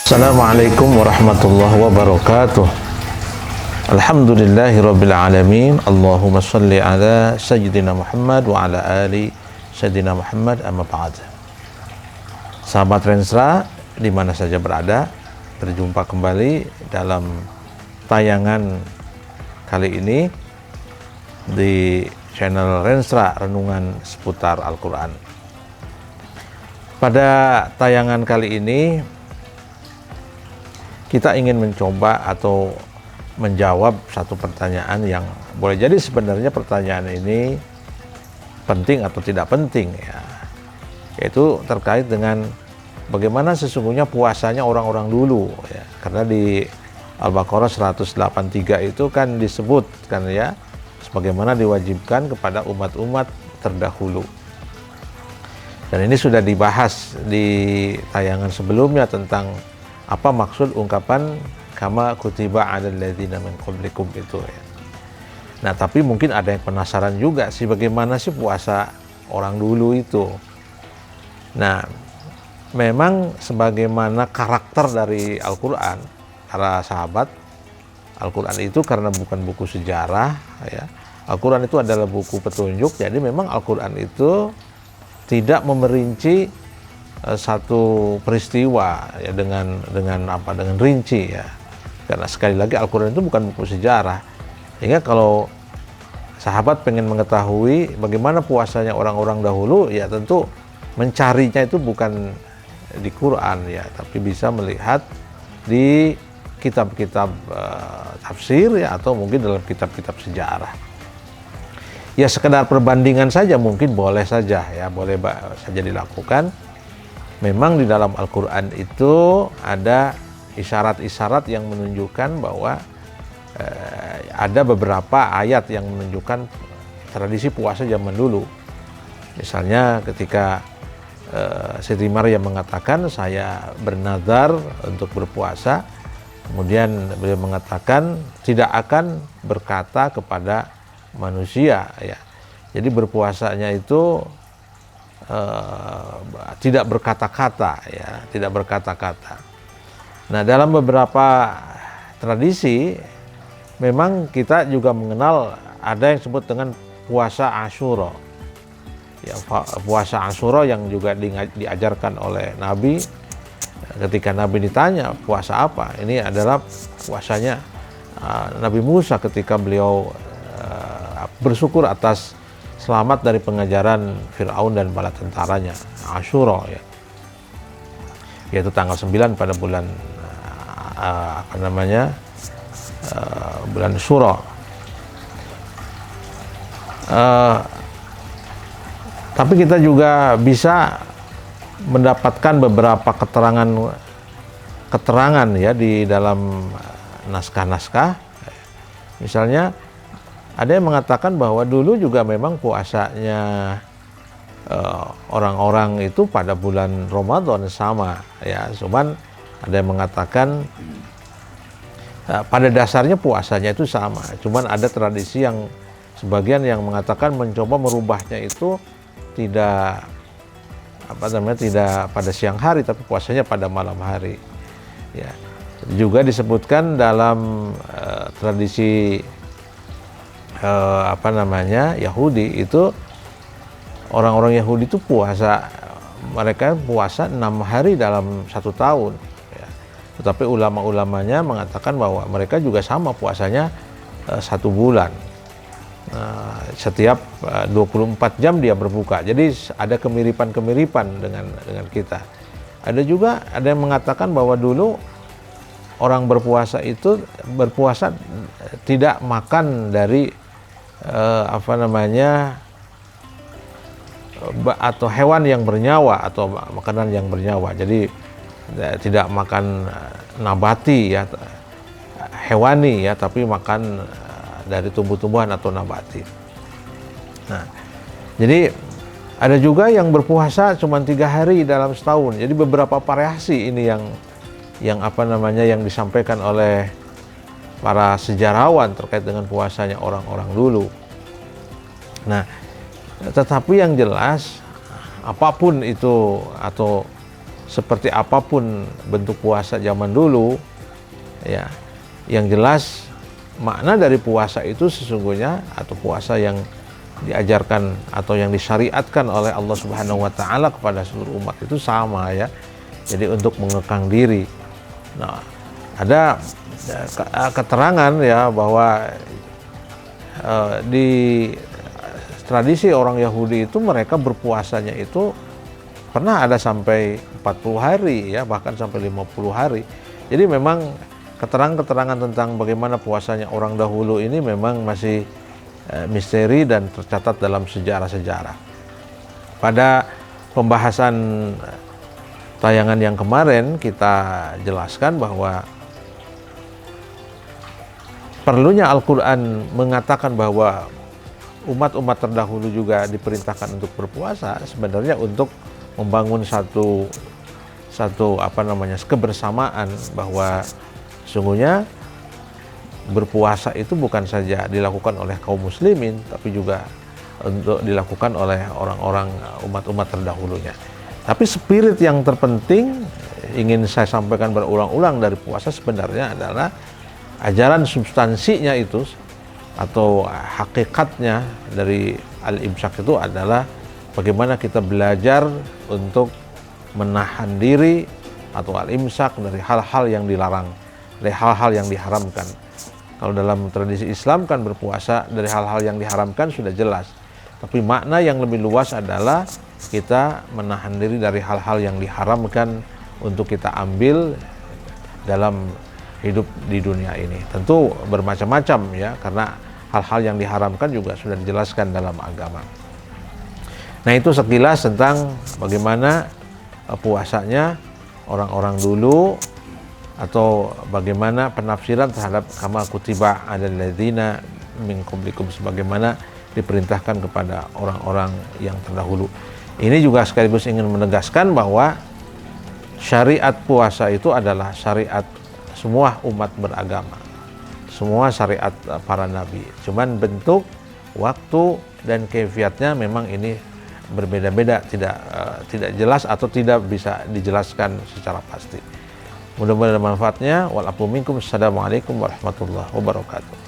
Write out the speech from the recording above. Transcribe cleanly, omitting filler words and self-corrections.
Assalamualaikum warahmatullahi wabarakatuh. Alhamdulillahirabbil alamin. Allahumma shalli ala sayyidina Muhammad wa ala ali sayyidina Muhammad, amma ba'd. Sahabat Rensra di mana saja berada, berjumpa kembali dalam tayangan kali ini di channel Rensra Renungan Seputar Al-Quran. Pada tayangan kali ini kita ingin mencoba atau menjawab satu pertanyaan yang boleh jadi sebenarnya pertanyaan ini penting atau tidak penting, ya, yaitu terkait dengan bagaimana sesungguhnya puasanya orang-orang dulu, ya. Karena di Al-Baqarah 183 itu kan disebut kan, ya, sebagaimana diwajibkan kepada umat-umat terdahulu. Dan ini sudah dibahas di tayangan sebelumnya tentang apa maksud ungkapan kama kutiba 'alal ladzina min qablikum itu, ya. Nah, tapi mungkin ada yang penasaran juga sih bagaimana sih puasa orang dulu itu. Nah, memang sebagaimana karakter dari Al-Qur'an, para sahabat, Al-Qur'an itu karena bukan buku sejarah, ya. Al-Qur'an itu adalah buku petunjuk, jadi memang Al-Qur'an itu tidak memerinci satu peristiwa, ya, dengan rinci, ya, karena sekali lagi Al-Quran itu bukan buku sejarah. Sehingga kalau sahabat pengen mengetahui bagaimana puasanya orang-orang dahulu, ya tentu mencarinya itu bukan di Quran, ya, tapi bisa melihat di kitab-kitab tafsir, ya, atau mungkin dalam kitab-kitab sejarah. Ya, sekedar perbandingan saja mungkin boleh saja, ya, boleh saja dilakukan. Memang di dalam Al-Quran itu ada isyarat-isyarat yang menunjukkan bahwa ada beberapa ayat yang menunjukkan tradisi puasa zaman dulu. Misalnya ketika Siti Maryam mengatakan saya bernazar untuk berpuasa, kemudian beliau mengatakan tidak akan berkata kepada manusia, ya. Jadi berpuasanya itu tidak berkata-kata, ya, tidak berkata-kata. Nah, dalam beberapa tradisi memang kita juga mengenal ada yang disebut dengan puasa Asyura, ya, puasa Asyura yang juga diajarkan oleh Nabi. Ketika Nabi ditanya puasa apa, ini adalah puasanya Nabi Musa ketika beliau bersyukur atas selamat dari pengajaran Fir'aun dan bala tentaranya, Asyura, ya, yaitu tanggal 9 pada bulan bulan Syura. Tapi kita juga bisa mendapatkan beberapa keterangan, ya, di dalam naskah-naskah. Misalnya ada yang mengatakan bahwa dulu juga memang puasanya orang-orang itu pada bulan Ramadan sama, ya. Cuman ada yang mengatakan pada dasarnya puasanya itu sama. Cuman ada tradisi yang sebagian yang mengatakan mencoba merubahnya itu tidak tidak pada siang hari tapi puasanya pada malam hari, ya. Juga disebutkan dalam tradisi Yahudi itu, orang-orang Yahudi itu mereka puasa 6 hari dalam 1 tahun, ya. Tetapi ulama-ulamanya mengatakan bahwa mereka juga sama puasanya 1 bulan. Setiap 24 jam dia berbuka. Jadi ada kemiripan-kemiripan dengan kita. Ada yang mengatakan bahwa dulu orang berpuasa itu berpuasa tidak makan dari atau hewan yang bernyawa atau makanan yang bernyawa. Jadi tidak makan nabati, ya, hewani, ya, tapi makan dari tumbuh-tumbuhan atau nabati. Nah, jadi ada juga yang berpuasa cuma 3 hari dalam setahun. Jadi beberapa variasi ini yang disampaikan oleh para sejarawan terkait dengan puasanya orang-orang dulu. Nah, tetapi yang jelas apapun itu atau seperti apapun bentuk puasa zaman dulu, ya, yang jelas makna dari puasa itu sesungguhnya, atau puasa yang diajarkan atau yang disyariatkan oleh Allah Subhanahu wa taala kepada seluruh umat itu sama, ya. Jadi untuk mengekang diri. Nah, ada keterangan, ya, bahwa di tradisi orang Yahudi itu mereka berpuasanya itu pernah ada sampai 40 hari, ya, bahkan sampai 50 hari. Jadi memang keterangan-keterangan tentang bagaimana puasanya orang dahulu ini memang masih misteri dan tercatat dalam sejarah-sejarah. Pada pembahasan tayangan yang kemarin kita jelaskan bahwa perlunya Al-Quran mengatakan bahwa umat-umat terdahulu juga diperintahkan untuk berpuasa, sebenarnya untuk membangun satu kebersamaan, bahwa sesungguhnya berpuasa itu bukan saja dilakukan oleh kaum muslimin, tapi juga untuk dilakukan oleh orang-orang umat-umat terdahulunya. Tapi spirit yang terpenting ingin saya sampaikan berulang-ulang dari puasa sebenarnya adalah ajaran substansinya itu, atau hakikatnya dari al-imsak itu adalah bagaimana kita belajar untuk menahan diri atau al-imsak dari hal-hal yang dilarang, dari hal-hal yang diharamkan. Kalau dalam tradisi Islam kan berpuasa dari hal-hal yang diharamkan sudah jelas. Tapi makna yang lebih luas adalah kita menahan diri dari hal-hal yang diharamkan untuk kita ambil dalam hidup di dunia ini. Tentu bermacam-macam, ya, karena hal-hal yang diharamkan juga sudah dijelaskan dalam agama. Nah, itu sekilas tentang bagaimana puasanya orang-orang dulu, atau bagaimana penafsiran terhadap kama kutiba alal ladzina min qablikum, sebagaimana diperintahkan kepada orang-orang yang terdahulu. Ini juga sekaligus ingin menegaskan bahwa syariat puasa itu adalah syariat semua umat beragama, semua syariat para nabi. Cuman bentuk, waktu, dan kaifiatnya memang ini berbeda-beda, tidak jelas atau tidak bisa dijelaskan secara pasti. Mudah-mudahan manfaatnya. Wal afu minkum. Assalamualaikum warahmatullahi wabarakatuh.